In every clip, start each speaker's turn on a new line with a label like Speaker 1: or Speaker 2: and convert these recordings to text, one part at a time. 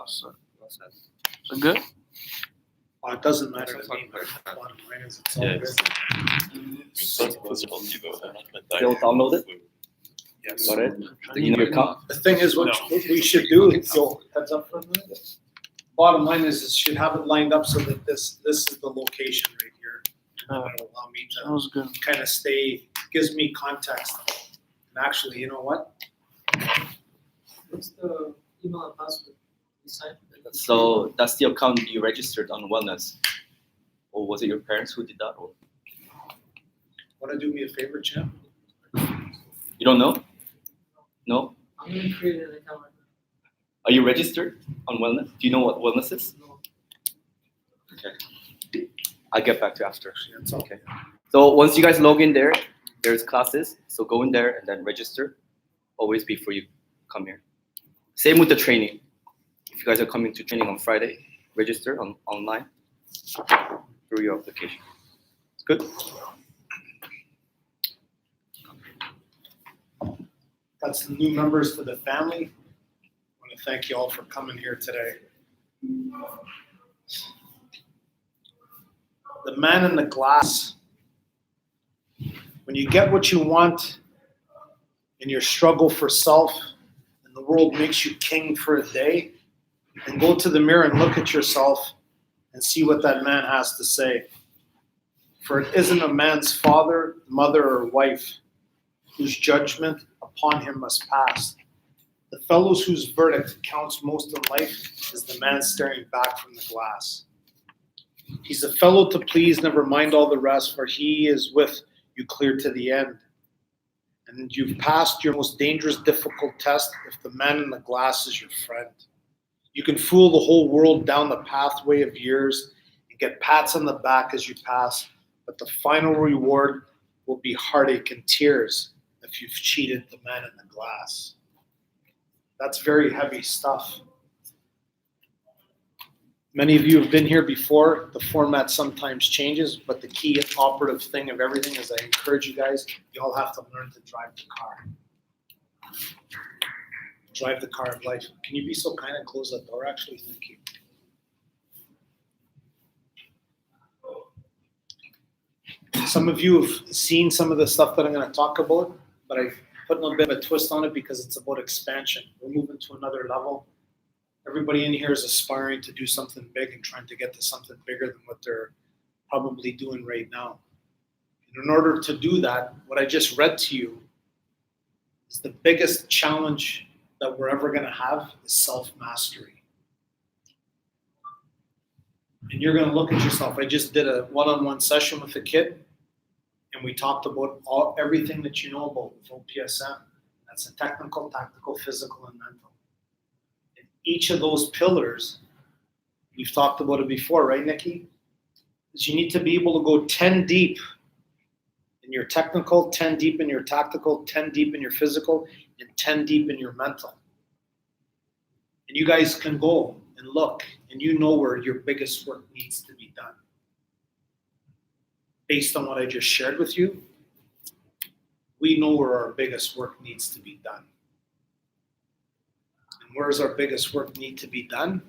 Speaker 1: So good?
Speaker 2: It doesn't matter to me, but bottom line is it's all good.
Speaker 3: They'll download it?
Speaker 2: Yes.
Speaker 3: Got it? You know your account?
Speaker 2: The thing is, what we should do, so heads up for a minute. Bottom line is should have it lined up so that this is the location right here. And that'll allow me
Speaker 1: That was good.
Speaker 2: to kind of gives me context. And actually, you know what?
Speaker 4: What's the email and password?
Speaker 3: So that's the account you registered on Wellness. Or was it your parents who did that? Or
Speaker 2: Want to do me a favor, champ?
Speaker 3: you don't know? No?
Speaker 4: I'm gonna create an account right
Speaker 3: Are you registered on Wellness? Do you know what Wellness is?
Speaker 4: now. No.
Speaker 3: Okay. I'll get back to you after.
Speaker 2: That's okay.
Speaker 3: So once you guys log in there, there's classes. So go in there and then register. Always before you come here. Same with the training. If you guys are coming to training on Friday, register online through your application. It's good?
Speaker 2: That's the new members to the family. I want to thank you all for coming here today. The man in the glass. When you get what you want in your struggle for self, and the world makes you king for a day, and go to the mirror and look at yourself and see what that man has to say. For it isn't a man's father, mother, or wife whose judgment upon him must pass. The fellows whose verdict counts most in life is the man staring back from the glass. He's a fellow to please, never mind all the rest, for he is with you clear to the end. And you've passed your most dangerous, difficult test if the man in the glass is your friend. You can fool the whole world down the pathway of years and get pats on the back as you pass, but the final reward will be heartache and tears if you've cheated the man in the glass. That's very heavy stuff. Many of you have been here before. The format sometimes changes, but the key operative thing of everything is I encourage you guys, you all have to learn to drive the car. Drive the car of life. Can you be so kind and close that door, actually? Thank you. Some of you have seen some of the stuff that I'm going to talk about, but I've put a little bit of a twist on it because it's about expansion. We're moving to another level. Everybody in here is aspiring to do something big and trying to get to something bigger than what they're probably doing right now. And in order to do that, what I just read to you is the biggest challenge that we're ever going to have is self-mastery. And you're going to look at yourself. I just did a one-on-one session with a kid, and we talked about everything that you know about with OPSM. That's a technical, tactical, physical, and mental. And each of those pillars, we've talked about it before, right, Nikki? Is you need to be able to go 10 deep in your technical, 10 deep in your tactical, 10 deep in your physical, and 10 deep in your mental. And you guys can go and look, and you know where your biggest work needs to be done. Based on what I just shared with you, we know where our biggest work needs to be done. And where does our biggest work need to be done?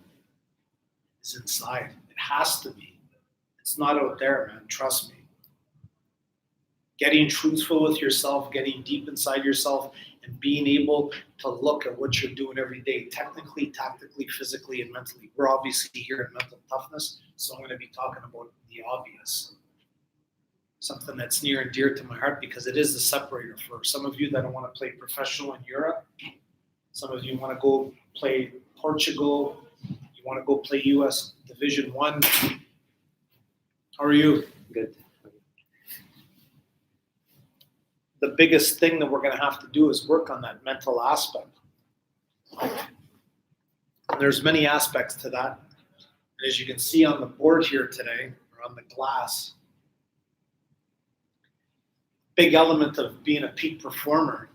Speaker 2: Is inside. It has to be. It's not out there, man. Trust me. Getting truthful with yourself, getting deep inside yourself, and being able to look at what you're doing every day, technically, tactically, physically, and mentally. We're obviously here in mental toughness, so I'm going to be talking about the obvious. Something that's near and dear to my heart because it is the separator for some of you that don't want to play professional in Europe. Some of you want to go play Portugal. You want to go play US Division I. How are you?
Speaker 3: Good.
Speaker 2: The biggest thing that we're going to have to do is work on that mental aspect. And there's many aspects to that. And as you can see on the board here today, or on the glass, big element of being a peak performer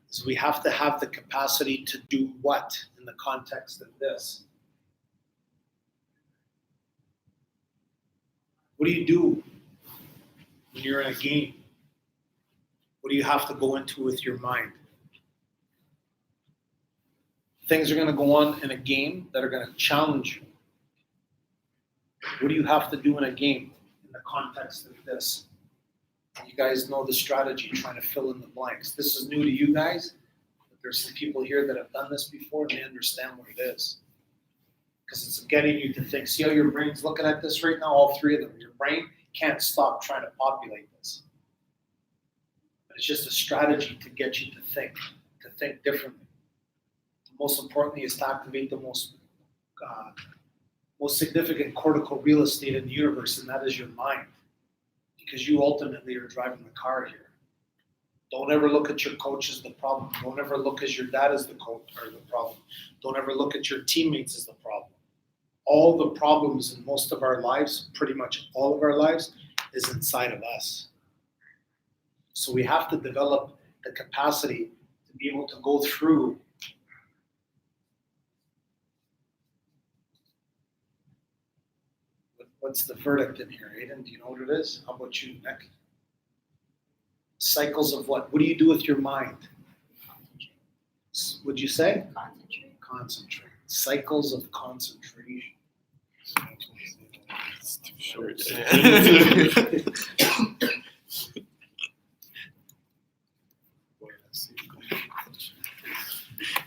Speaker 2: is we have to have the capacity to do what in the context of this. What do you do when you're in a game? What do you have to go into with your mind? things are going to go on in a game that are going to challenge you. What do you have to do in a game in the context of this? You guys know the strategy, trying to fill in the blanks. This is new to you guys, but there's some people here that have done this before and they understand what it is. Because it's getting you to think. See how your brain's looking at this right now? All three of them. Your brain can't stop trying to populate this. But it's just a strategy to get you to think differently. Most importantly is to activate the most significant cortical real estate in the universe, and that is your mind. Because you ultimately are driving the car here. Don't ever look at your coach as the problem. Don't ever look at your dad as the coach or the problem. Don't ever look at your teammates as the problem. All the problems in most of our lives, pretty much all of our lives, is inside of us. So we have to develop the capacity to be able to go through what's the verdict in here, Aiden? Do you know what it is? How about you, Nick? Cycles of what? What do you do with your mind? What'd you say?
Speaker 5: Concentrate.
Speaker 2: Concentrate. Cycles of concentration.
Speaker 1: Short.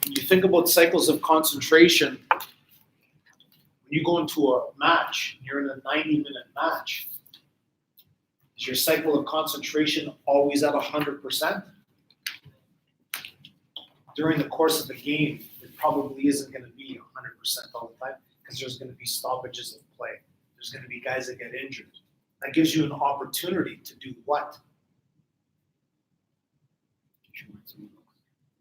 Speaker 2: When you think about cycles of concentration, when you go into a match, you're in a 90-minute match, is your cycle of concentration always at 100%? During the course of the game, it probably isn't going to be 100% all the time because there's going to be stoppages of play. There's going to be guys that get injured. That gives you an opportunity to do what?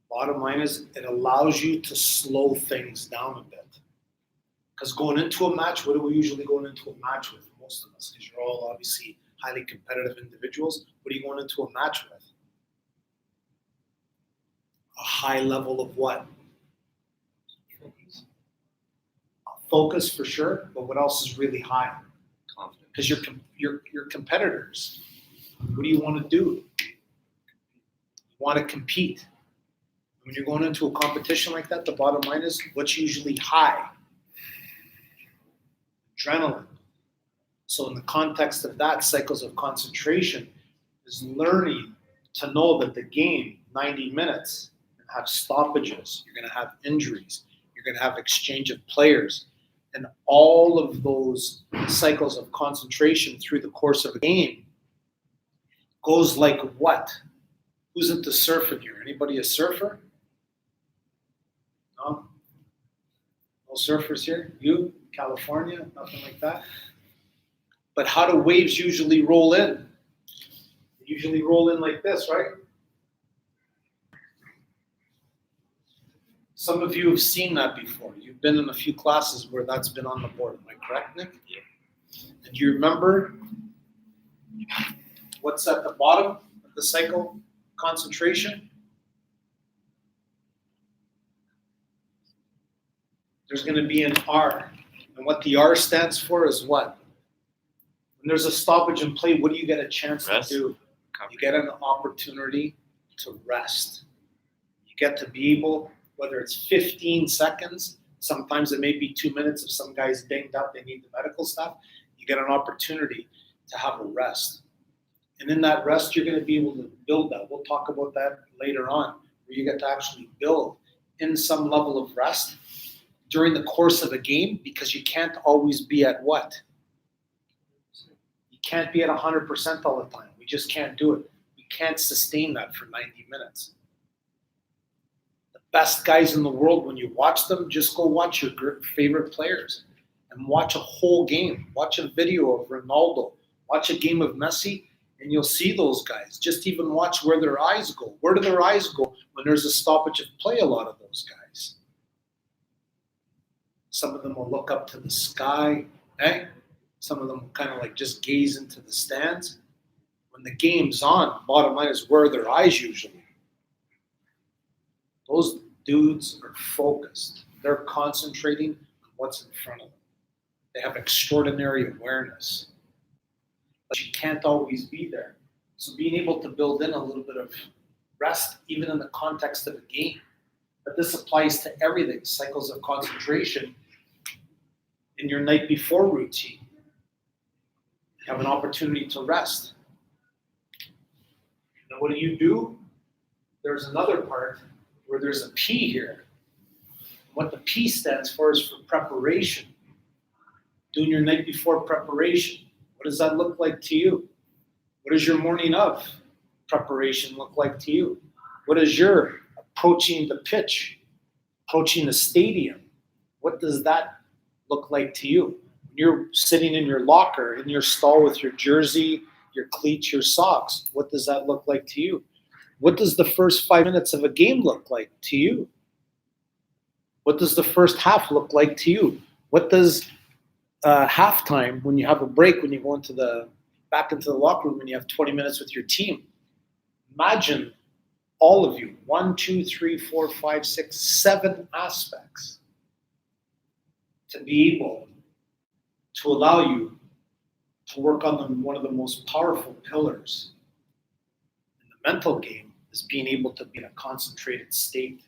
Speaker 2: Bottom line is it allows you to slow things down a bit. Because going into a match, what are we usually going into a match with? Most of us, because you're all obviously highly competitive individuals. What are you going into a match with? A high level of what? Focus for sure, but what else is really high?
Speaker 3: Confidence.
Speaker 2: Because you're competitors. What do you want to do? You want to compete. When you're going into a competition like that, the bottom line is what's usually high? Adrenaline. So in the context of that, cycles of concentration is learning to know that the game, 90 minutes, have stoppages, you're going to have injuries, you're going to have exchange of players, and all of those cycles of concentration through the course of a game goes like what? Who's into surfing here? Anybody a surfer? No? No surfers here? You? California? Nothing like that? But how do waves usually roll in? They usually roll in like this, right? Some of you have seen that before. You've been in a few classes where that's been on the board. Am I correct, Nick?
Speaker 3: Yeah.
Speaker 2: And do you remember what's at the bottom of the cycle? Concentration? There's going to be an R. And what the R stands for is what? When there's a stoppage in play, what do you get a chance
Speaker 1: Rest.
Speaker 2: to do? You get an opportunity to rest. You get to be able, whether it's 15 seconds, sometimes it may be 2 minutes if some guy's dinged up, they need the medical stuff. You get an opportunity to have a rest. And in that rest, you're going to be able to build that. We'll talk about that later on, where you get to actually build in some level of rest during the course of a game, because you can't always be at what? You can't be at 100% all the time. We just can't do it. We can't sustain that for 90 minutes. The best guys in the world, when you watch them, just go watch your favorite players and watch a whole game. Watch a video of Ronaldo. Watch a game of Messi, and you'll see those guys. Just even watch where their eyes go. Where do their eyes go when there's a stoppage of play, a lot of those guys? Some of them will look up to the sky. Eh? Some of them will kind of like just gaze into the stands. When the game's on, bottom line is where are their eyes usually? Those dudes are focused. They're concentrating on what's in front of them. They have extraordinary awareness. But you can't always be there. So being able to build in a little bit of rest, even in the context of a game, But this applies to everything, cycles of concentration in your night before routine. You have an opportunity to rest. Now what do? There's another part where there's a P here. What the P stands for is for preparation. Doing your night before preparation. What does that look like to you? What does your morning of preparation look like to you? What is your approaching the pitch, approaching the stadium? What does that look like to you? When you're sitting in your locker, in your stall with your jersey, your cleats, your socks, what does that look like to you? What does the first 5 minutes of a game look like to you? What does the first half look like to you? What does halftime, when you have a break, when you go back into the locker room and you have 20 minutes with your team? Imagine all of you, 1, 2, 3, 4, 5, 6, 7 aspects to be able to allow you to work on one of the most powerful pillars in the mental game is being able to be in a concentrated state.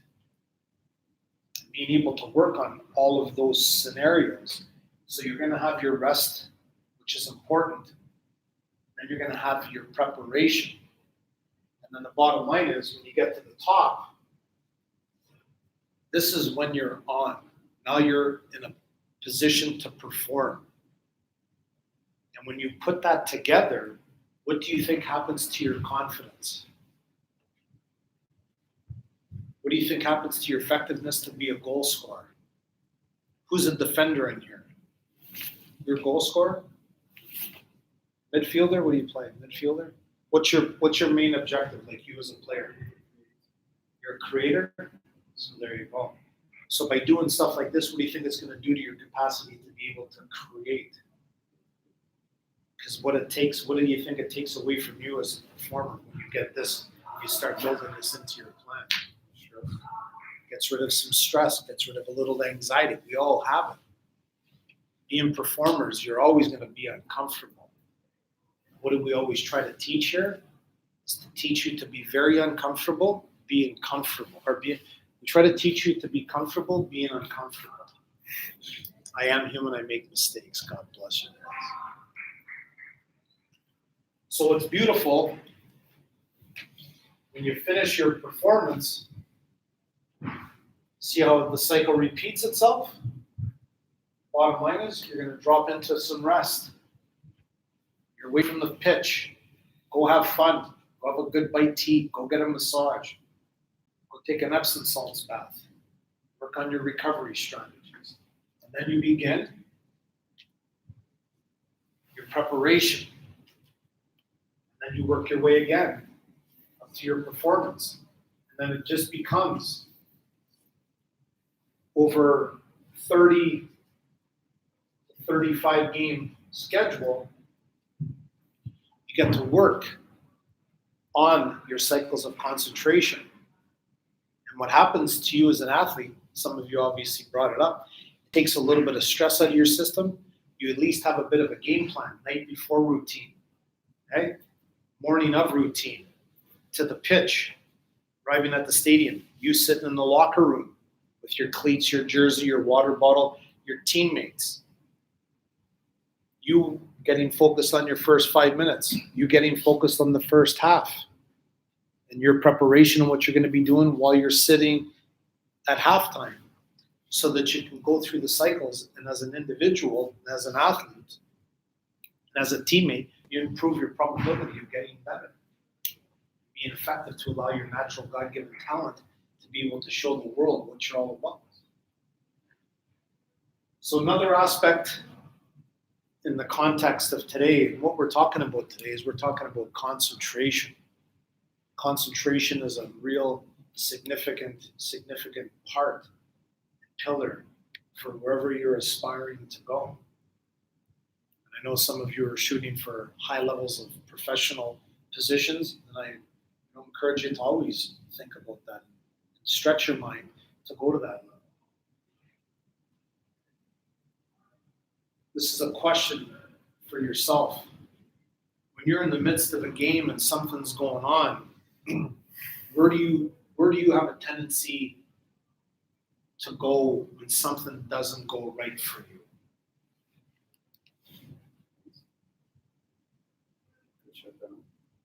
Speaker 2: Being able to work on all of those scenarios. So you're going to have your rest, which is important. Then you're going to have your preparation. And then the bottom line is when you get to the top, this is when you're on. Now you're in a position to perform. And when you put that together, what do you think happens to your confidence? What do you think happens to your effectiveness to be a goal scorer? Who's a defender in here? Your goal scorer? Midfielder? What do you play? Midfielder? What's your main objective, like you as a player? You're a creator? So there you go. So by doing stuff like this, what do you think it's going to do to your capacity to be able to create? Because what do you think it takes away from you as a performer when you get this, you start building this into your plan? Gets rid of some stress, gets rid of a little anxiety. We all have it. Being performers, you're always going to be uncomfortable. What do we always try to teach here? Is to teach you to be very uncomfortable, being comfortable. We try to teach you to be comfortable, being uncomfortable. I am human, I make mistakes. God bless you guys. So what's beautiful, when you finish your performance, see how the cycle repeats itself? Bottom line is you're going to drop into some rest. You're away from the pitch. Go have fun. Go have a good bite to eat. Go get a massage. Go take an Epsom salts bath. Work on your recovery strategies. And then you begin your preparation. And then you work your way again up to your performance. And then it just becomes over 30 to 35 game schedule, you get to work on your cycles of concentration. And what happens to you as an athlete, some of you obviously brought it up, it takes a little bit of stress out of your system. You at least have a bit of a game plan, night before routine, okay? Morning of routine, to the pitch, arriving at the stadium, you sitting in the locker room, with your cleats, your jersey, your water bottle, your teammates. You getting focused on your first 5 minutes. You getting focused on the first half. And your preparation on what you're going to be doing while you're sitting at halftime. So that you can go through the cycles and as an individual, and as an athlete, and as a teammate, you improve your probability of getting better. Being effective to allow your natural God-given talent to be able to show the world what you're all about. So another aspect in the context of today, what we're talking about today is we're talking about concentration. Concentration is a real significant part, pillar for wherever you're aspiring to go. And I know some of you are shooting for high levels of professional positions, and I encourage you to always think about that. Stretch your mind to go to that level. This is a question for yourself. When you're in the midst of a game and something's going on, where do you have a tendency to go when something doesn't go right for you?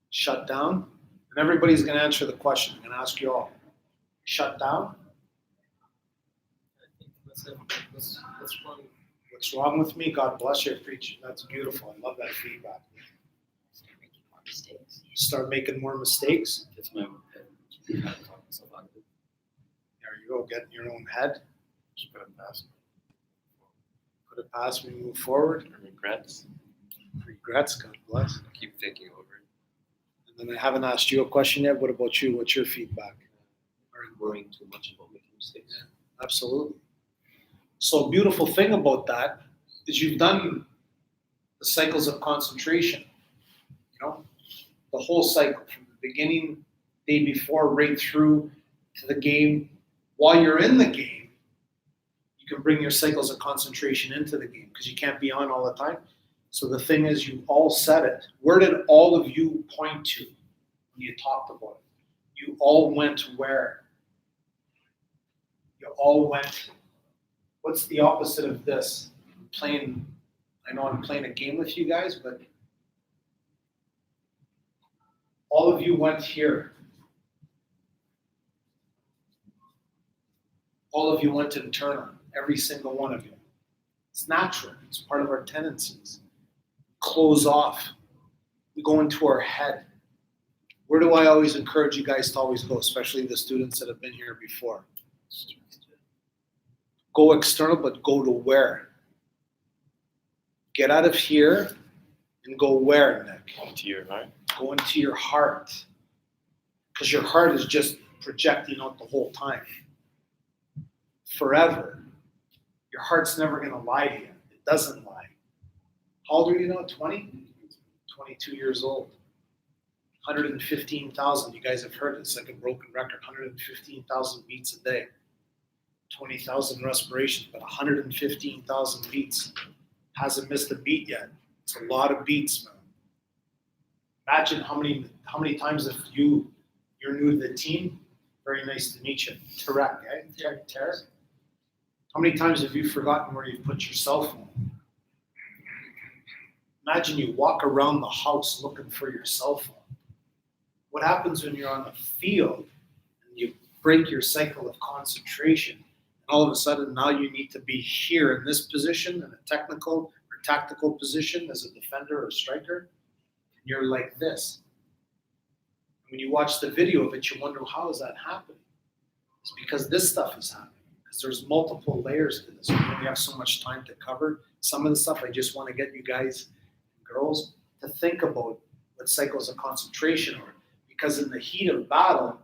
Speaker 2: Shut down? And everybody's going to answer the question. I'm going to ask you all. Shut down?
Speaker 4: I think what's wrong?
Speaker 2: What's wrong with me? God bless you, preacher. That's beautiful. I love that feedback. Start making more mistakes.
Speaker 1: It's my own head. I talk myself out of it.
Speaker 2: There you go. Get in your own head.
Speaker 1: Just put it past me.
Speaker 2: Put it past me. Move forward.
Speaker 1: And regrets.
Speaker 2: Regrets. God bless.
Speaker 1: Keep thinking over it.
Speaker 2: And then I haven't asked you a question yet. What about you? What's your feedback?
Speaker 1: Worrying too much about making mistakes.
Speaker 2: Absolutely. So a beautiful thing about that is you've done the cycles of concentration. You know, the whole cycle from the beginning, day before, right through to the game. While you're in the game, you can bring your cycles of concentration into the game because you can't be on all the time. So the thing is, you all said it. Where did all of you point to when you talked about it? You all went where? You all went. What's the opposite of this? I know I'm playing a game with you guys, but all of you went here. All of you went internal, every single one of you. It's natural. It's part of our tendencies. Close off. We go into our head. Where do I always encourage you guys to always go, especially the students that have been here before? Go external, but go to where? Get out of here and go where, Nick?
Speaker 1: To your heart.
Speaker 2: Go into your heart. Because your heart is just projecting out the whole time. Forever. Your heart's never going to lie to you. It doesn't lie. How old are you now? 20? 22 years old. 115,000. You guys have heard it. It's like a broken record. 115,000 beats a day. 20,000 respirations, but 115,000 beats. Hasn't missed a beat yet. It's a lot of beats, man. Imagine how many times if you're new to the team. Very nice to meet you. Tarek, eh? Tarek? How many times have you forgotten where you put your cell phone? Imagine you walk around the house looking for your cell phone. What happens when you're on the field and you break your cycle of concentration? And all of a sudden now you need to be here in this position, in a technical or tactical position as a defender or striker. And you're like this. When you watch the video of it, you wonder, how is that happening? It's because this stuff is happening. Because there's multiple layers to this. We only have so much time to cover. Some of the stuff I just want to get you guys and girls to think about what cycles of concentration are. Because in the heat of battle,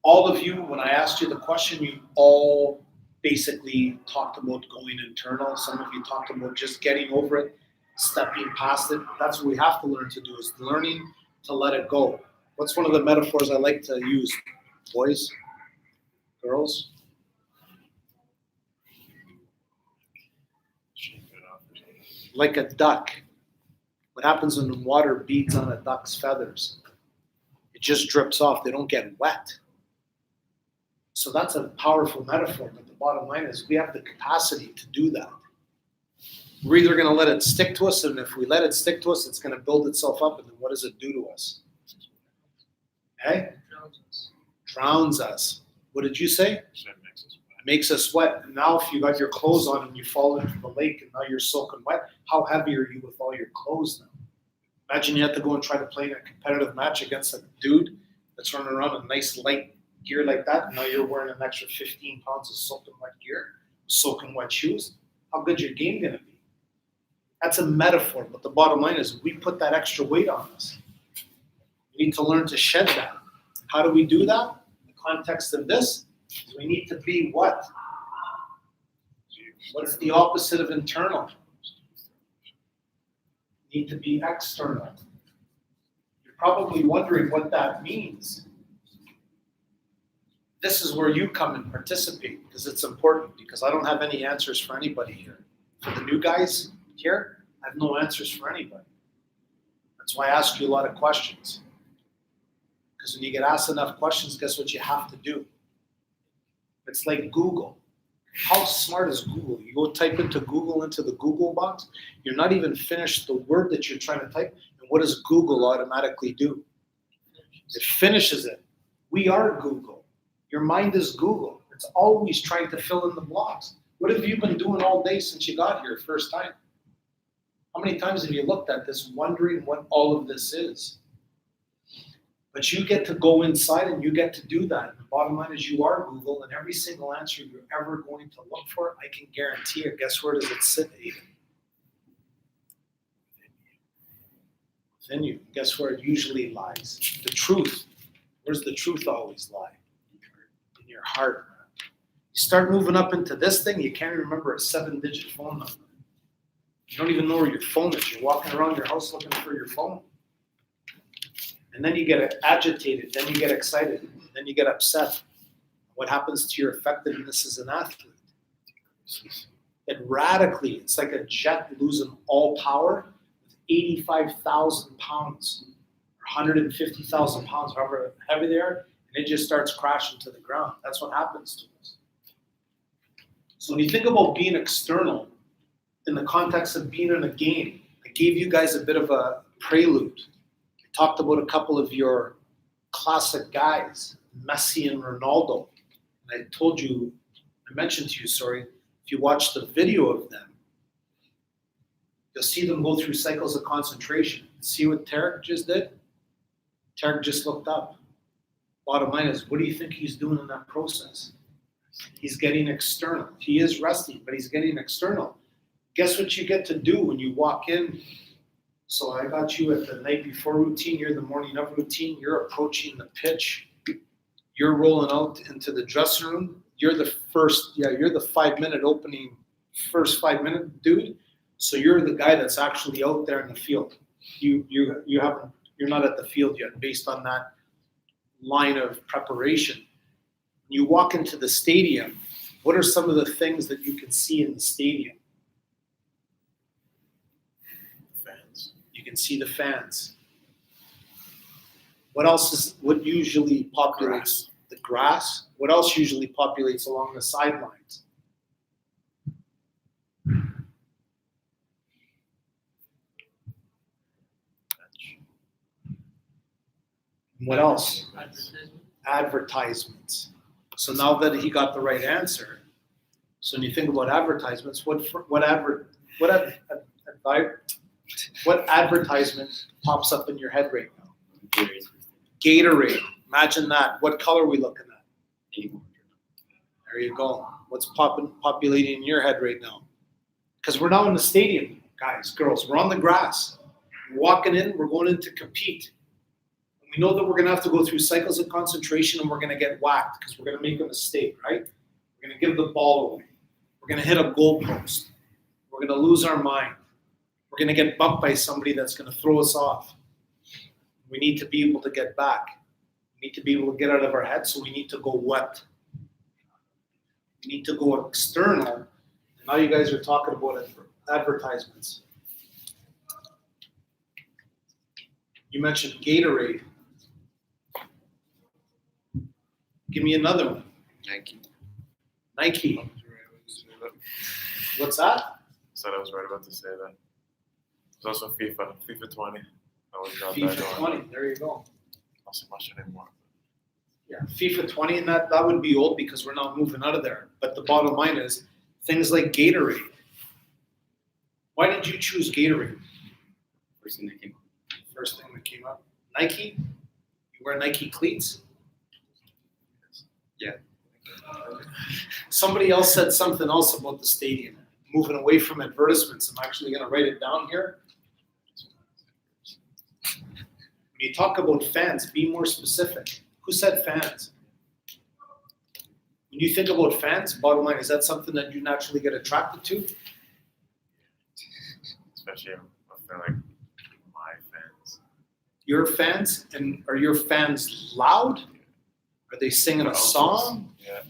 Speaker 2: all of you, when I asked you the question, you all basically talked about going internal. Some of you talked about just getting over it, stepping past it. That's what we have to learn to do, is learning to let it go. What's one of the metaphors I like to use? Boys? Girls? Like a duck. What happens when the water beads on a duck's feathers? It just drips off. They don't get wet. So that's a powerful metaphor, but the bottom line is we have the capacity to do that. We're either going to let it stick to us, and if we let it stick to us, it's going to build itself up, and then what does it do to us? Okay? Drowns us. What did you say? Makes us wet. And now if you got your clothes on and you fall into the lake and now you're soaking wet, how heavy are you with all your clothes now? Imagine you have to go and try to play in a competitive match against a dude that's running around in nice light gear like that, and now you're wearing an extra 15 pounds of soaking wet gear, soaking wet shoes. How good's your game going to be? That's a metaphor, but the bottom line is we put that extra weight on us. We need to learn to shed that. How do we do that? In the context of this, we need to be what? What's the opposite of internal? We need to be external. You're probably wondering what that means. This is where you come and participate because it's important, because I don't have any answers for anybody here. For the new guys here, I have no answers for anybody. That's why I ask you a lot of questions. Because when you get asked enough questions, guess what you have to do? It's like Google. How smart is Google? You go type into Google into the Google box, you're not even finished the word that you're trying to type, and what does Google automatically do? It finishes it. We are Google. Your mind is Google. It's always trying to fill in the blocks. What have you been doing all day since you got here first time? How many times have you looked at this wondering what all of this is? But you get to go inside and you get to do that. And the bottom line is you are Google, and every single answer you're ever going to look for, I can guarantee you, guess where does it sit, Aiden? Within you. Guess where it usually lies? The truth. Where's the truth always lie? In your heart. You start moving up into this thing, you can't even remember a 7-digit phone number. You don't even know where your phone is. You're walking around your house looking for your phone. And then you get agitated, then you get excited, then you get upset. What happens to your effectiveness as an athlete? It radically, it's like a jet losing all power with 85,000 pounds or 150,000 pounds, however heavy they are, and it just starts crashing to the ground. That's what happens to us. So when you think about being external in the context of being in a game, I gave you guys a bit of a prelude. Talked about a couple of your classic guys, Messi and Ronaldo. And I mentioned to you, if you watch the video of them, you'll see them go through cycles of concentration. See what Tarek just did? Tarek just looked up. Bottom line is, what do you think he's doing in that process? He's getting external. He is resting, but he's getting external. Guess what you get to do when you walk in? So I got you at the night before routine, you're the morning of routine, you're approaching the pitch, you're rolling out into the dressing room, you're the 5-minute opening, first 5-minute dude. So you're the guy that's actually out there in the field. You're not at the field yet based on that line of preparation. When you walk into the stadium, what are some of the things that you can see in the stadium? You can see the fans. What usually populates the grass? What else usually populates along the sidelines? What else? Advertisements. So now that he got the right answer, so when you think about advertisements, what advertisement pops up in your head right now? Gatorade. Imagine that. What color are we looking at? There you go. What's populating in your head right now? Because we're now in the stadium, guys, girls. We're on the grass. We're walking in. We're going in to compete. And we know that we're going to have to go through cycles of concentration, and we're going to get whacked because we're going to make a mistake, right? We're going to give the ball away. We're going to hit a goalpost. We're going to lose our mind. We're going to get bumped by somebody that's going to throw us off. We need to be able to get back. We need to be able to get out of our head, so we need to go what? We need to go external. And now you guys are talking about advertisements. You mentioned Gatorade. Give me another one. Nike. What's that?
Speaker 5: Said I was right about to say that. There's also FIFA 20. I always got that
Speaker 2: FIFA
Speaker 5: going.
Speaker 2: 20, there you go.
Speaker 5: Not so much anymore.
Speaker 2: Yeah, FIFA 20, and that would be old because we're not moving out of there. But the bottom line is things like Gatorade. Why did you choose Gatorade?
Speaker 3: First thing that came up.
Speaker 2: First thing that came up. Nike? You wear Nike cleats?
Speaker 3: Yeah.
Speaker 2: Somebody else said something else about the stadium. Moving away from advertisements. I'm actually going to write it down here. When you talk about fans, be more specific. Who said fans? When you think about fans, bottom line, is that something that you naturally get attracted to?
Speaker 5: Especially if they're like my fans.
Speaker 2: Your fans? And are your fans loud? Are they singing a song?
Speaker 5: Yeah.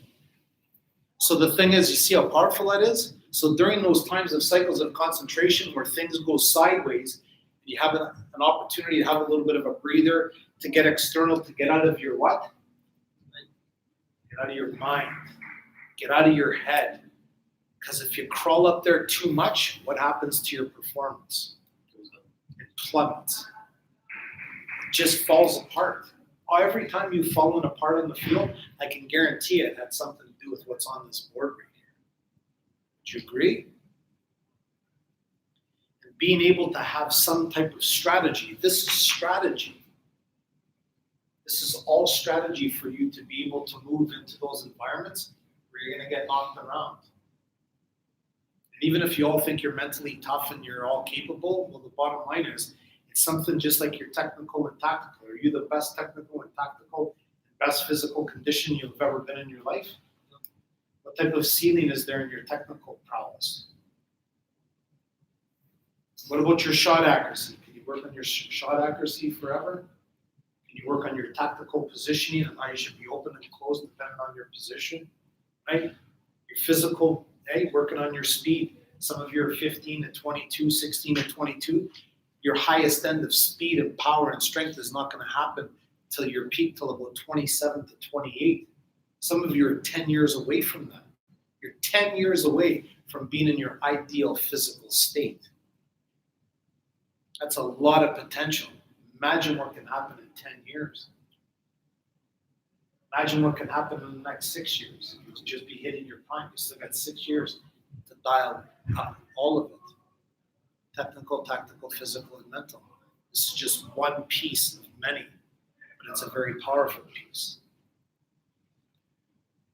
Speaker 2: So the thing is, you see how powerful that is? So during those times of cycles of concentration where things go sideways, you have an opportunity to have a little bit of a breather, to get external, to get out of your what? Get out of your mind. Get out of your head. Because if you crawl up there too much, what happens to your performance? It plummets. It just falls apart. Every time you've fallen apart in the field, I can guarantee it had something to do with what's on this board right here. Would you agree? And being able to have some type of strategy. This is strategy. This is all strategy for you to be able to move into those environments where you're going to get knocked around. And even if you all think you're mentally tough and you're all capable, well, the bottom line is it's something just like your technical and tactical. Are you the best technical and tactical, best physical condition you've ever been in your life? What type of ceiling is there in your technical prowess? What about your shot accuracy? Can you work on your shot accuracy forever? Can you work on your tactical positioning and how you should be open and closed depending on your position? Right? Your physical, hey, working on your speed. Some of you are 15 to 22, 16 to 22. Your highest end of speed and power and strength is not going to happen until your peak till about 27 to 28. Some of you are 10 years away from that. You're 10 years away from being in your ideal physical state. That's a lot of potential. Imagine what can happen in 10 years. Imagine what can happen in the next 6 years. You'll just be hitting your prime. You still got 6 years to dial up all of it. Technical, tactical, physical, and mental. This is just one piece of many, but it's a very powerful piece.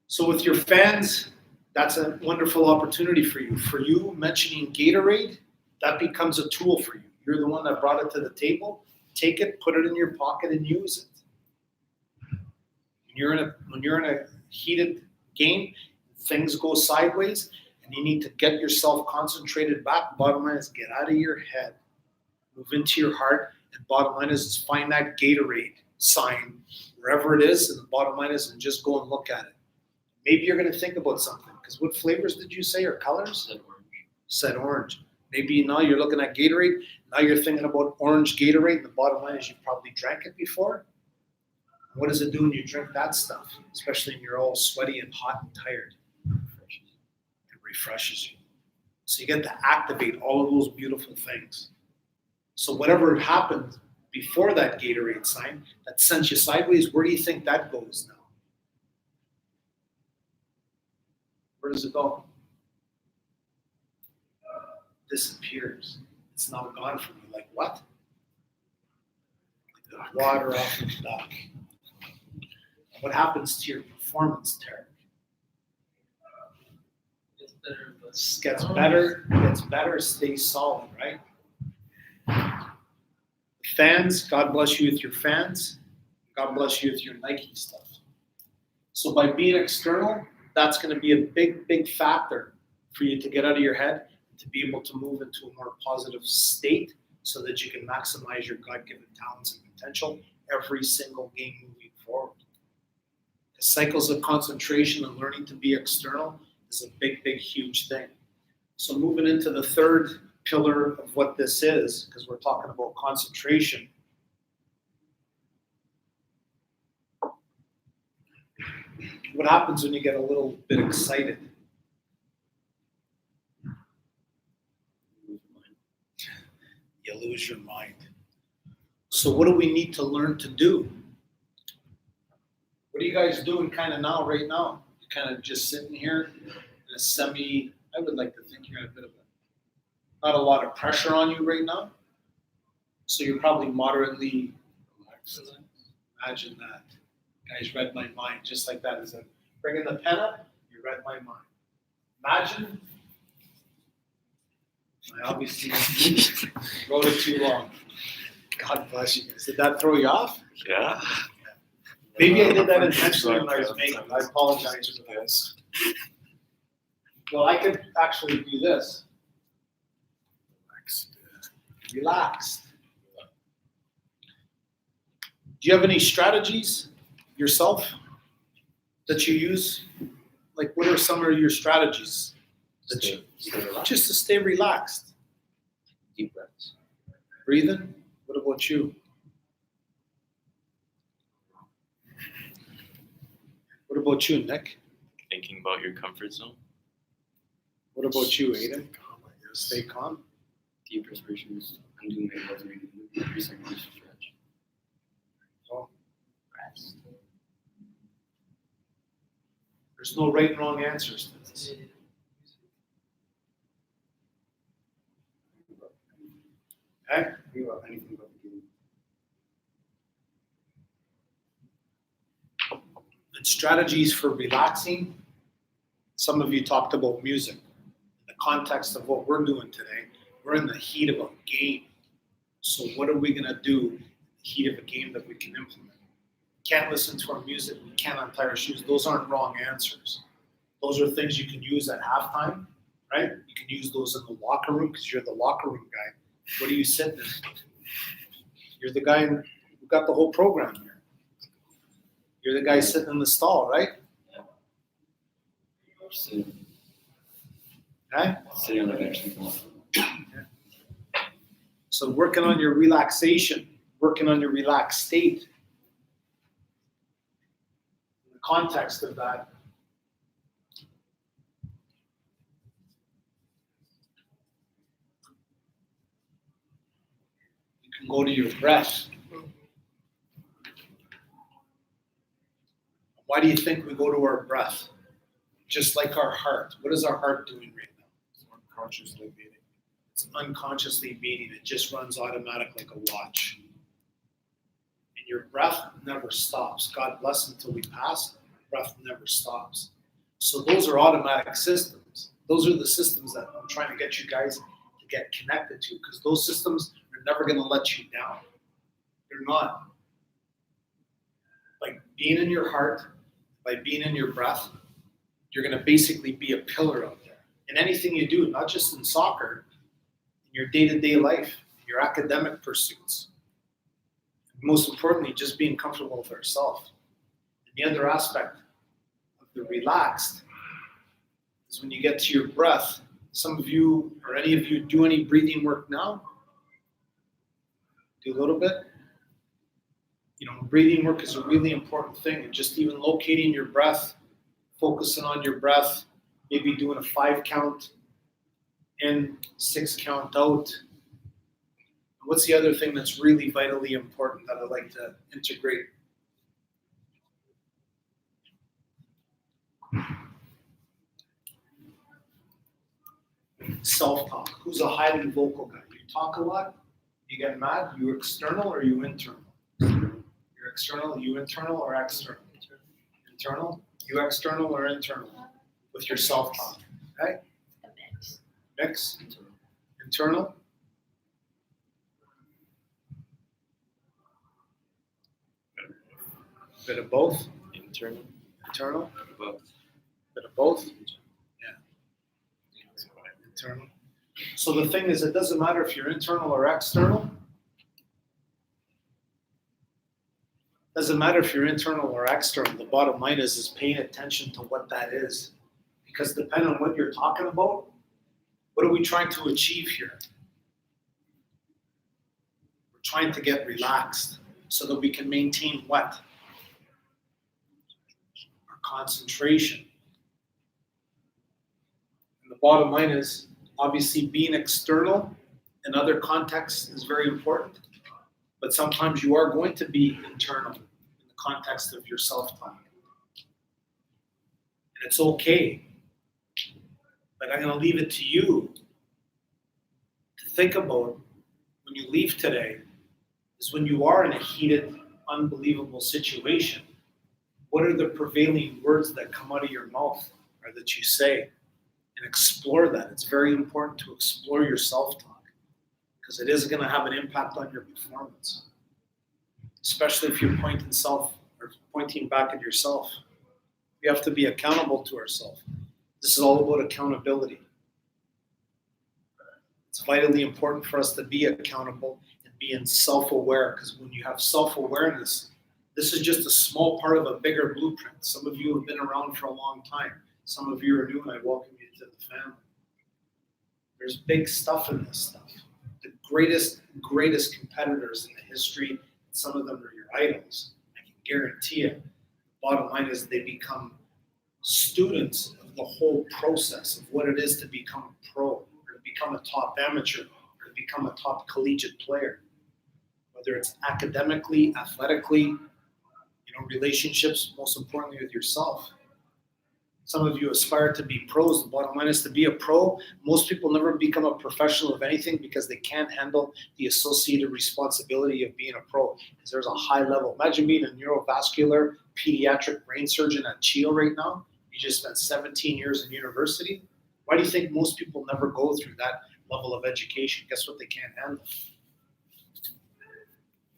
Speaker 2: So with your fans, that's a wonderful opportunity for you. For you, mentioning Gatorade, that becomes a tool for you. You're the one that brought it to the table. Take it, put it in your pocket, and use it. When you're in a heated game, things go sideways, and you need to get yourself concentrated back. Bottom line is get out of your head, move into your heart, and bottom line is find that Gatorade sign wherever it is, and the bottom line is and just go and look at it. Maybe you're going to think about something, because what flavors did you say or colors?
Speaker 1: Said orange.
Speaker 2: Said orange. Maybe now you're looking at Gatorade, now you're thinking about orange Gatorade, and the bottom line is you probably drank it before. What does it do when you drink that stuff, especially when you're all sweaty and hot and tired? It refreshes you. So you get to activate all of those beautiful things. So whatever happened before that Gatorade sign that sent you sideways, where do you think that goes now? Where does it go? Disappears. It's now gone from you. Like what? Like the water off the duck. What happens to your performance, Tarek?
Speaker 4: It's better, but
Speaker 2: Gets better, stays solid, right? Fans, God bless you with your fans. God bless you with your Nike stuff. So by being external, that's going to be a big, big factor for you to get out of your head, to be able to move into a more positive state so that you can maximize your God-given talents and potential every single game moving forward. The cycles of concentration and learning to be external is a big, big, huge thing. So moving into the third pillar of what this is, because we're talking about concentration. What happens when you get a little bit excited? You lose your mind. So what do we need to learn to do? What are you guys doing kind of now, right now? You're kind of just sitting here in a I would like to think you're in a bit of not a lot of pressure on you right now. So you're probably moderately relaxed. Imagine that. Guys read my mind just like that. As I'm bringing the pen up, you read my mind. Imagine. I obviously wrote it too long. God bless you guys. Did that throw you off?
Speaker 5: Yeah.
Speaker 2: Maybe I did that intentionally when I was making it. I apologize for that.
Speaker 5: Yes.
Speaker 2: Well, I could actually do this. Relaxed. Do you have any strategies yourself that you use? Like, what are some of your strategies that just to stay relaxed?
Speaker 3: Deep breaths.
Speaker 2: Breathing. What about you? What about you, Nick?
Speaker 6: thinking about your comfort zone.
Speaker 2: What about you, Aiden? Stay calm.
Speaker 3: Deep respirations, undoing my breathing, 3 seconds stretch.
Speaker 2: Oh.
Speaker 3: Rest.
Speaker 2: There's no right and wrong answers to this. Okay?
Speaker 3: Anything about the game.
Speaker 2: And strategies for relaxing. Some of you talked about music. In the context of what we're doing today, we're in the heat of a game. So what are we going to do in the heat of a game that we can implement? We can't listen to our music. We can't untie our shoes. Those aren't wrong answers. Those are things you can use at halftime, right? You can use those in the locker room because you're the locker room guy. What are you sitting in? You're the guy who got the whole program here. You're the guy sitting in the stall, right?
Speaker 3: Sitting
Speaker 2: Okay?
Speaker 3: on the bench.
Speaker 2: So working on your relaxation, working on your relaxed state. In the context of that, you can go to your breath. Why do you think we go to our breath? Just like our heart. What is our heart doing right now?
Speaker 5: It's unconsciously beating.
Speaker 2: It's unconsciously beating. It just runs automatic like a watch. And your breath never stops. God bless until we pass. Breath never stops. So those are automatic systems. Those are the systems that I'm trying to get you guys to get connected to, because those systems are never going to let you down. They're not. By being in your heart, by being in your breath, you're going to basically be a pillar out there. In anything you do, not just in soccer, in your day-to-day life, your academic pursuits. Most importantly, just being comfortable with ourselves. And the other aspect of the relaxed is when you get to your breath. Some of you, or any of you, do any breathing work now? Do a little bit? You know, breathing work is a really important thing. And just even locating your breath, focusing on your breath, maybe doing a 5 count in, 6 count out. What's the other thing that's really vitally important that I'd like to integrate? Self-talk. Who's a highly vocal guy? You talk a lot? You get mad? You external or you internal? You're external, you internal or external? Internal? You external or internal with your self-talk? Okay?
Speaker 7: A mix.
Speaker 2: Mix? Internal? Bit of both?
Speaker 6: Internal.
Speaker 2: Internal?
Speaker 6: Both.
Speaker 2: Bit of both? Yeah. Internal. So the thing is, it doesn't matter if you're internal or external. Doesn't matter if you're internal or external. The bottom line is paying attention to what that is. Because depending on what you're talking about, what are we trying to achieve here? We're trying to get relaxed so that we can maintain what? Our concentration. And the bottom line is, obviously being external in other contexts is very important. But sometimes you are going to be internal in the context of your self-talk. And it's okay. But I'm going to leave it to you to think about when you leave today, is when you are in a heated, unbelievable situation, what are the prevailing words that come out of your mouth or that you say? And explore that. It's very important to explore your self-talk, because it is going to have an impact on your performance, especially if you're pointing back at yourself. We have to be accountable to ourselves. This is all about accountability. It's vitally important for us to be accountable and be in self-aware, because when you have self-awareness, this is just a small part of a bigger blueprint. Some of you have been around for a long time. Some of you are new, and I welcome you to the family. There's big stuff in this stuff. The greatest competitors in the history, some of them are your idols. I can guarantee it. The bottom line is they become students of the whole process of what it is to become a pro, or to become a top amateur, or to become a top collegiate player. Whether it's academically, athletically, relationships, most importantly with yourself. Some of you aspire to be pros. The bottom line is to be a pro. Most people never become a professional of anything because they can't handle the associated responsibility of being a pro. Because there's a high level. Imagine being a neurovascular pediatric brain surgeon at CHEO right now. You just spent 17 years in university. Why do you think most people never go through that level of education? Guess what they can't handle?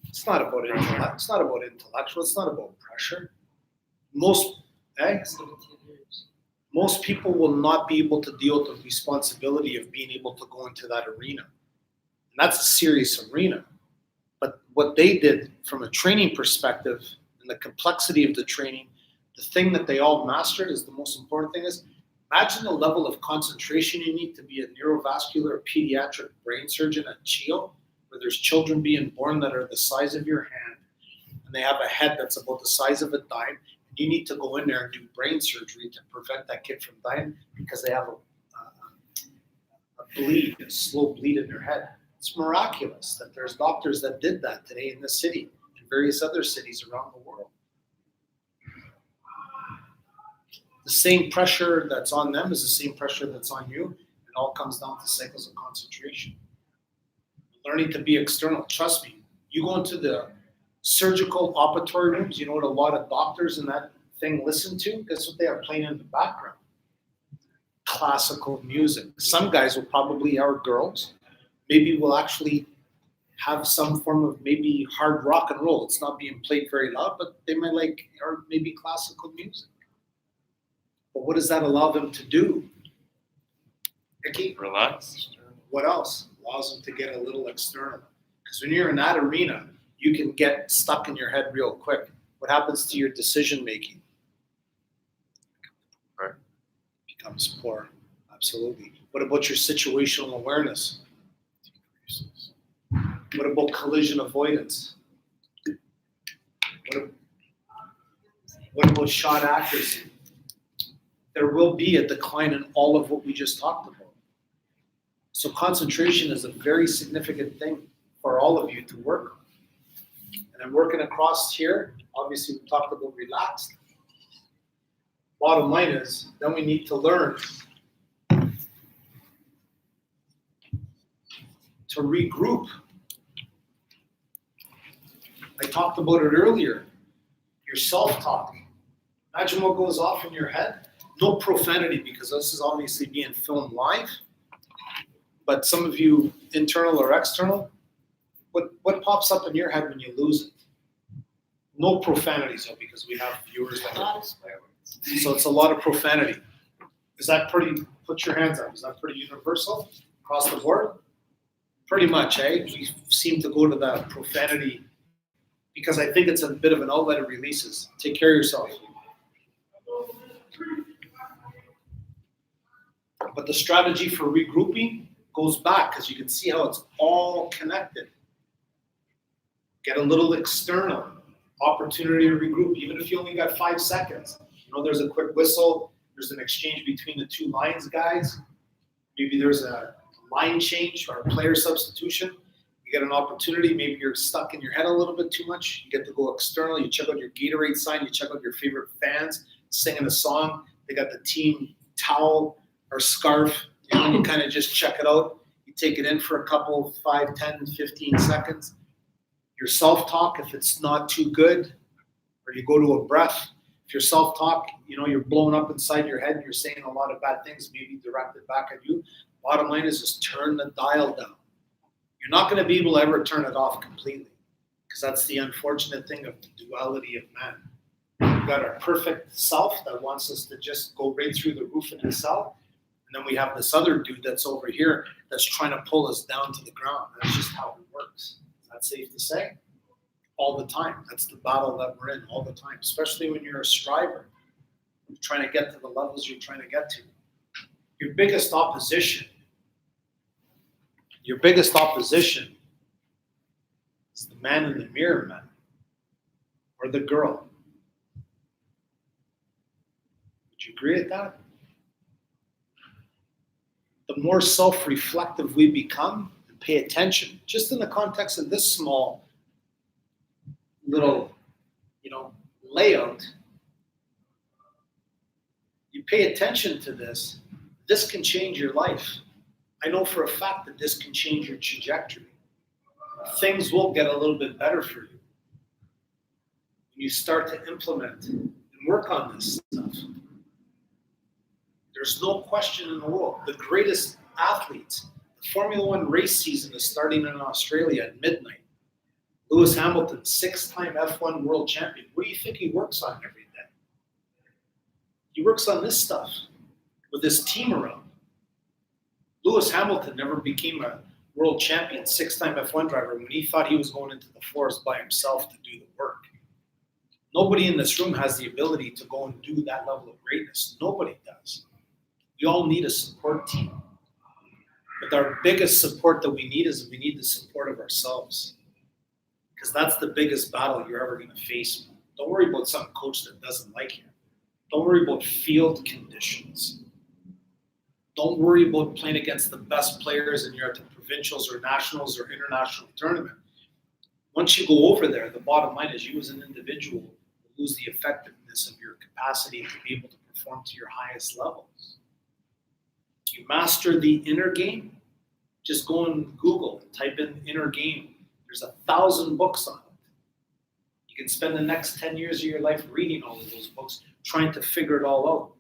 Speaker 2: It's not about intellect. It's not about intellectual. It's not about pressure. Most
Speaker 4: 17 years.
Speaker 2: most people will not be able to deal with the responsibility of being able to go into that arena. And that's a serious arena. But what they did from a training perspective and the complexity of the training, the thing that they all mastered is the most important thing is imagine the level of concentration you need to be a neurovascular pediatric brain surgeon at CHEO, where there's children being born that are the size of your hand, and they have a head that's about the size of a dime. You need to go in there and do brain surgery to prevent that kid from dying because they have a slow bleed in their head. It's miraculous that there's doctors that did that today in this city and various other cities around the world. The same pressure that's on them is the same pressure that's on you. It all comes down to cycles of concentration. Learning to be external. Trust me, you go into the surgical operatory rooms, you know what a lot of doctors in that thing listen to? Guess what they are playing in the background? Classical music. Some guys will probably, our girls, maybe will actually have some form of maybe hard rock and roll. It's not being played very loud, but they might like, or maybe classical music. But what does that allow them to do? Nikki?
Speaker 5: Relax.
Speaker 2: What else? Allows them to get a little external. Because when you're in that arena, you can get stuck in your head real quick. What happens to your decision making?
Speaker 5: Right.
Speaker 2: Becomes poor. Absolutely. What about your situational awareness?
Speaker 5: Decreases.
Speaker 2: What about collision avoidance? What about shot accuracy? There will be a decline in all of what we just talked about. So concentration is a very significant thing for all of you to work on. And I'm working across here. Obviously, we talked about relaxed. Bottom line is, then we need to learn to regroup. I talked about it earlier. Your self-talk. Imagine what goes off in your head. No profanity, because this is obviously being filmed live. But some of you, internal or external, what pops up in your head when you lose it? No profanities, though, because we have viewers that
Speaker 4: A
Speaker 2: are.
Speaker 4: lot of swear words.
Speaker 2: So it's a lot of profanity. Is that pretty, put your hands up, is that pretty universal across the board? Pretty much, eh? We seem to go to that profanity because I think it's a bit of an outlet of releases. Take care of yourself. But the strategy for regrouping goes back because you can see how it's all connected. Get a little external opportunity to regroup, even if you only got 5 seconds. You know, there's a quick whistle, there's an exchange between the two lines, guys. Maybe there's a line change or a player substitution. You get an opportunity, maybe you're stuck in your head a little bit too much. You get to go external, you check out your Gatorade sign, you check out your favorite fans singing a song. They got the team towel or scarf, you know, you kind of just check it out. You take it in for a couple, 5, 10, 15 seconds. Your self-talk, if it's not too good, or you go to a breath, if your self-talk, you know, you're blown up inside your head and you're saying a lot of bad things, maybe directed back at you. Bottom line is just turn the dial down. You're not going to be able to ever turn it off completely, because that's the unfortunate thing of the duality of man. We've got our perfect self that wants us to just go right through the roof and excel. And then we have this other dude that's over here that's trying to pull us down to the ground. That's just how it works. Is that safe to say? All the time. That's the battle that we're in all the time, especially when you're a striver, trying to get to the levels you're trying to get to. Your biggest opposition is the man in the mirror, man, or the girl. Would you agree with that? The more self-reflective we become and pay attention, just in the context of this small little, layout, you pay attention to this, this can change your life. I know for a fact that this can change your trajectory. Things will get a little bit better for you when you start to implement and work on this stuff. There's no question in the world. The greatest athletes, the Formula One race season is starting in Australia at midnight. Lewis Hamilton, 6-time F1 world champion. What do you think he works on every day? He works on this stuff with his team around. Lewis Hamilton never became a world champion, 6-time F1 driver when he thought he was going into the forest by himself to do the work. Nobody in this room has the ability to go and do that level of greatness. Nobody does. We all need a support team. But our biggest support that we need is we need the support of ourselves. Because that's the biggest battle you're ever going to face. Don't worry about some coach that doesn't like you. Don't worry about field conditions. Don't worry about playing against the best players and you're at the provincials or nationals or international tournament. Once you go over there, the bottom line is you as an individual will lose the effectiveness of your capacity to be able to perform to your highest levels. You master the inner game, just go on Google and type in inner game. There's 1,000 books on it. You can spend the next 10 years of your life reading all of those books, trying to figure it all out.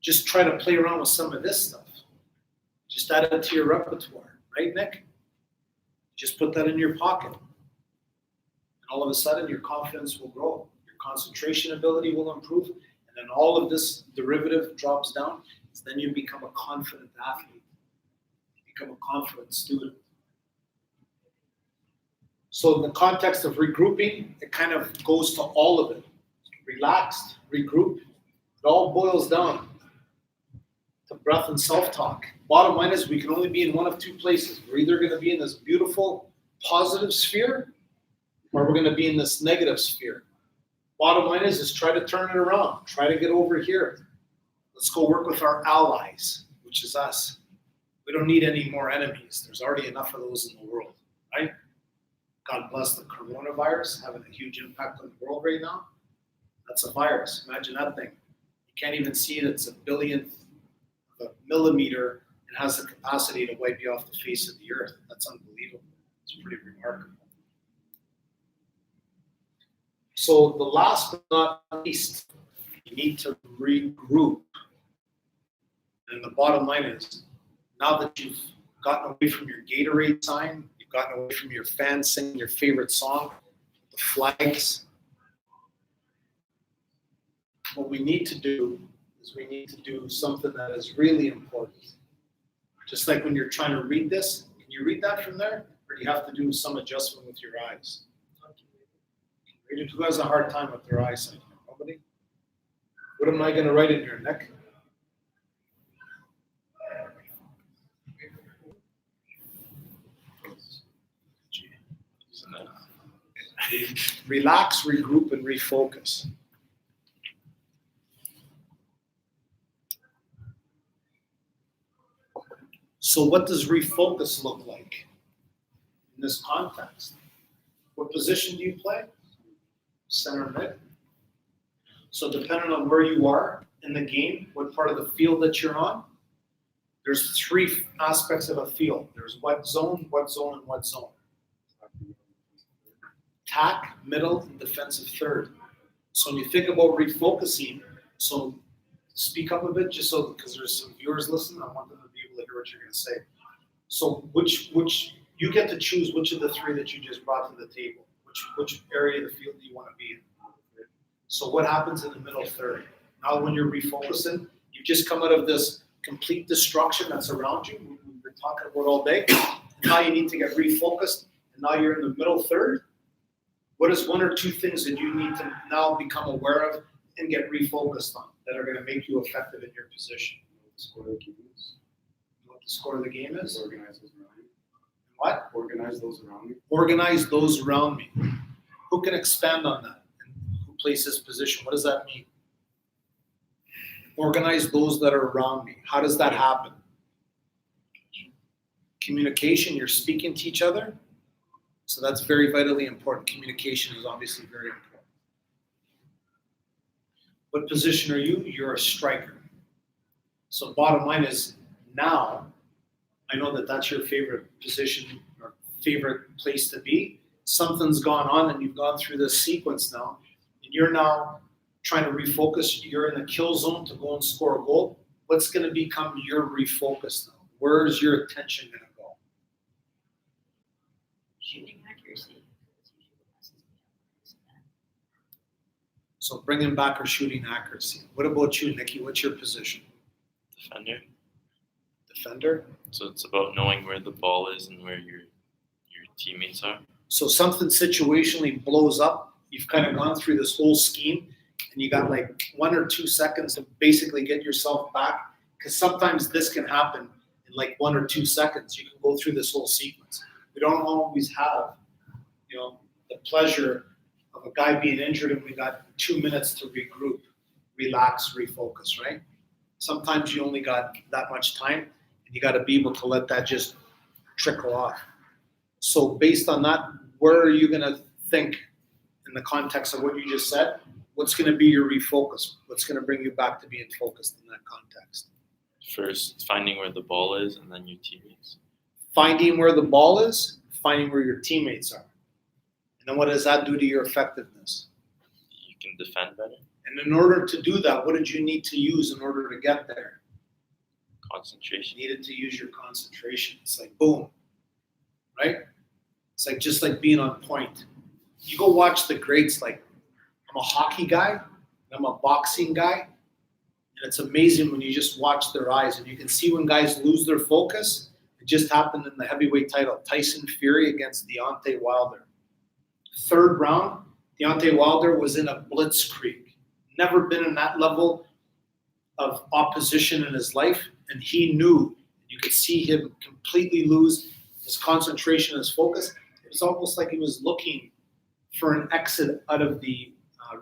Speaker 2: Just try to play around with some of this stuff. Just add it to your repertoire, right, Nick? Just put that in your pocket. And all of a sudden, your confidence will grow. Your concentration ability will improve. And then all of this derivative drops down. So then you become a confident athlete. You become a confident student. So in the context of regrouping, it kind of goes to all of it. Relaxed, regroup. It all boils down to breath and self-talk. Bottom line is we can only be in one of two places. We're either going to be in this beautiful, positive sphere, or we're going to be in this negative sphere. Bottom line is try to turn it around. Try to get over here. Let's go work with our allies, which is us. We don't need any more enemies. There's already enough of those in the world, right? God bless the coronavirus, having a huge impact on the world right now. That's a virus. Imagine that thing. You can't even see it. It's a billionth of a millimeter and has the capacity to wipe you off the face of the earth. That's unbelievable. It's pretty remarkable. So the last but not least, you need to regroup. And the bottom line is, now that you've gotten away from your Gatorade sign, you've gotten away from your fans singing your favorite song, the flags, what we need to do is we need to do something that is really important. Just like when you're trying to read this, can you read that from there? Or do you have to do some adjustment with your eyes? Who has a hard time with their eyesight? Nobody? What am I going to write in here, Nick? Relax, regroup, and refocus. So what does refocus look like in this context? What position do you play? Center mid. So depending on where you are in the game, what part of the field that you're on, there's three aspects of a field. There's what zone, and what zone. Attack, middle, and defensive third. So when you think about refocusing, so speak up a bit just so, because there's some viewers listening, I want them to be able to hear what you're going to say. So which you get to choose which of the three that you just brought to the table. Which area of the field do you want to be in? So what happens in the middle third? Now when you're refocusing, you've just come out of this complete destruction that's around you, we've been talking about all day. Now you need to get refocused, and now you're in the middle third. What is one or two things that you need to now become aware of and get refocused on that are going to make you effective in your position?
Speaker 6: Score the game is.
Speaker 2: What the score of the game is?
Speaker 6: Organize those around me.
Speaker 2: What?
Speaker 6: Organize those around me.
Speaker 2: Organize those around me. Who can expand on that? And who plays this position? What does that mean? organize those that are around me. How does that happen? Communication, you're speaking to each other. So that's very vitally important. Communication is obviously very important. What position are you? You're a striker. So bottom line is now, I know that that's your favorite position or favorite place to be. Something's gone on and you've gone through this sequence now, and you're now trying to refocus. You're in the kill zone to go and score a goal. What's going to become your refocus now? Where's your attention going to go?
Speaker 4: Shooting accuracy.
Speaker 2: So bringing back our shooting accuracy. What about you, Nikki? What's your position?
Speaker 7: Defender.
Speaker 2: Defender?
Speaker 7: So it's about knowing where the ball is and where your teammates are.
Speaker 2: So something situationally blows up. You've kind of gone through this whole scheme and you got like 1 or 2 seconds to basically get yourself back. Because sometimes this can happen in like 1 or 2 seconds. You can go through this whole sequence. We don't always have, the pleasure of a guy being injured and we got 2 minutes to regroup, relax, refocus, right? Sometimes you only got that much time and you got to be able to let that just trickle off. So based on that, where are you going to think in the context of what you just said? What's going to be your refocus? What's going to bring you back to being focused in that context?
Speaker 7: First, finding where the ball is, and then your teammates.
Speaker 2: Finding where the ball is, finding where your teammates are. And then what does that do to your effectiveness?
Speaker 7: You can defend better.
Speaker 2: And in order to do that, what did you need to use in order to get there?
Speaker 7: Concentration.
Speaker 2: You needed to use your concentration. It's like boom, right? It's like just like being on point. You go watch the greats. Like I'm a hockey guy, and I'm a boxing guy, and it's amazing when you just watch their eyes and you can see when guys lose their focus. It just happened in the heavyweight title. Tyson Fury against Deontay Wilder. 3rd round, Deontay Wilder was in a blitzkrieg. Never been in that level of opposition in his life, and he knew. You could see him completely lose his concentration, his focus. It was almost like he was looking for an exit out of the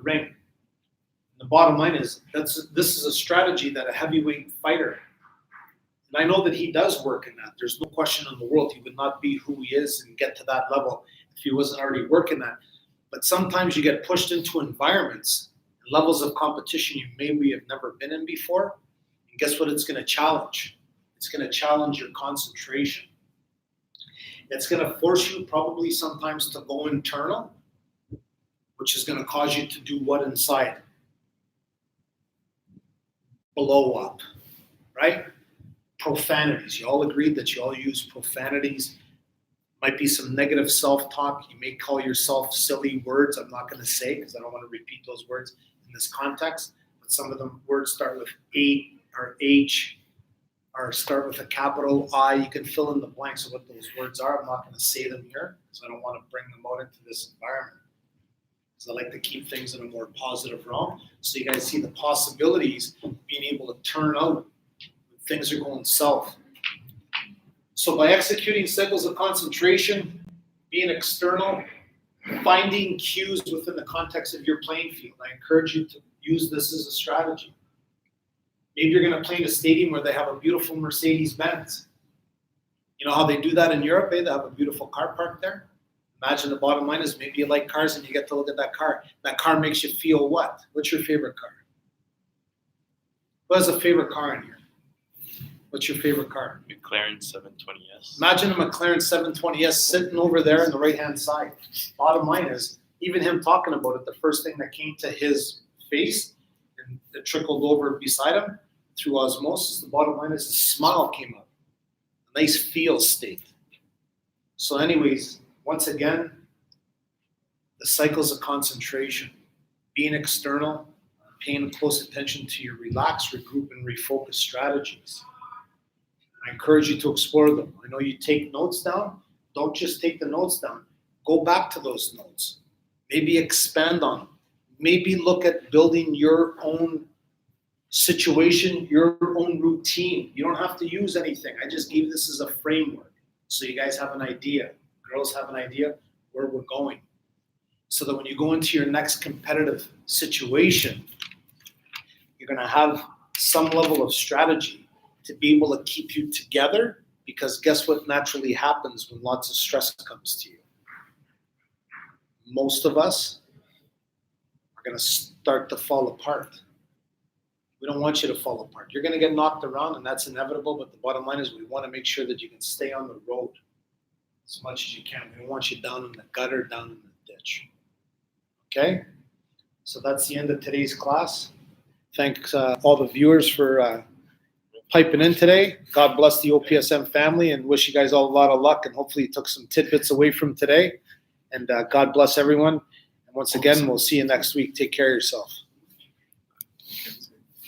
Speaker 2: ring. And the bottom line is this is a strategy that a heavyweight fighter, and I know that he does work in that. There's no question in the world he would not be who he is and get to that level if he wasn't already working that. But sometimes you get pushed into environments and levels of competition you maybe have never been in before. And guess what it's going to challenge? It's going to challenge your concentration. It's going to force you probably sometimes to go internal, which is going to cause you to do what inside? Blow up, right? Profanities. You all agreed that you all use profanities. Might be some negative self-talk. You may call yourself silly words. I'm not going to say because I don't want to repeat those words in this context. But some of them words start with A or H or start with a capital I. You can fill in the blanks of what those words are. I'm not going to say them here because I don't want to bring them out into this environment. Because I like to keep things in a more positive realm. So you guys see the possibilities of being able to turn out when things are going south. So by executing cycles of concentration, being external, finding cues within the context of your playing field, I encourage you to use this as a strategy. Maybe you're going to play in a stadium where they have a beautiful Mercedes-Benz. You know how they do that in Europe? They have a beautiful car park there. Imagine the bottom line is maybe you like cars and you get to look at that car. That car makes you feel what? What's your favorite car? Who has a favorite car in here? What's your favorite car?
Speaker 7: McLaren 720S.
Speaker 2: Imagine a McLaren 720S sitting over there on the right-hand side. Bottom line is, even him talking about it, the first thing that came to his face and it trickled over beside him through osmosis, the bottom line is a smile came up. A nice feel state. So anyways, once again, the cycles of concentration, being external, paying close attention to your relax, regroup, and refocus strategies. I encourage you to explore them. I know you take notes down. Don't just take the notes down. Go back to those notes. Maybe expand on them. Maybe look at building your own situation, your own routine. You don't have to use anything. I just gave this as a framework so you guys have an idea. Girls have an idea where we're going. So that when you go into your next competitive situation, you're going to have some level of strategy to be able to keep you together, because guess what naturally happens when lots of stress comes to you? Most of us are going to start to fall apart. We don't want you to fall apart. You're going to get knocked around, and that's inevitable, but the bottom line is we want to make sure that you can stay on the road as much as you can. We don't want you down in the gutter, down in the ditch. Okay? So that's the end of today's class. Thanks all the viewers for piping in today. God bless the OPSM family and wish you guys all a lot of luck, and hopefully you took some tidbits away from today. And God bless everyone. And once again, we'll see you next week. Take care of yourself.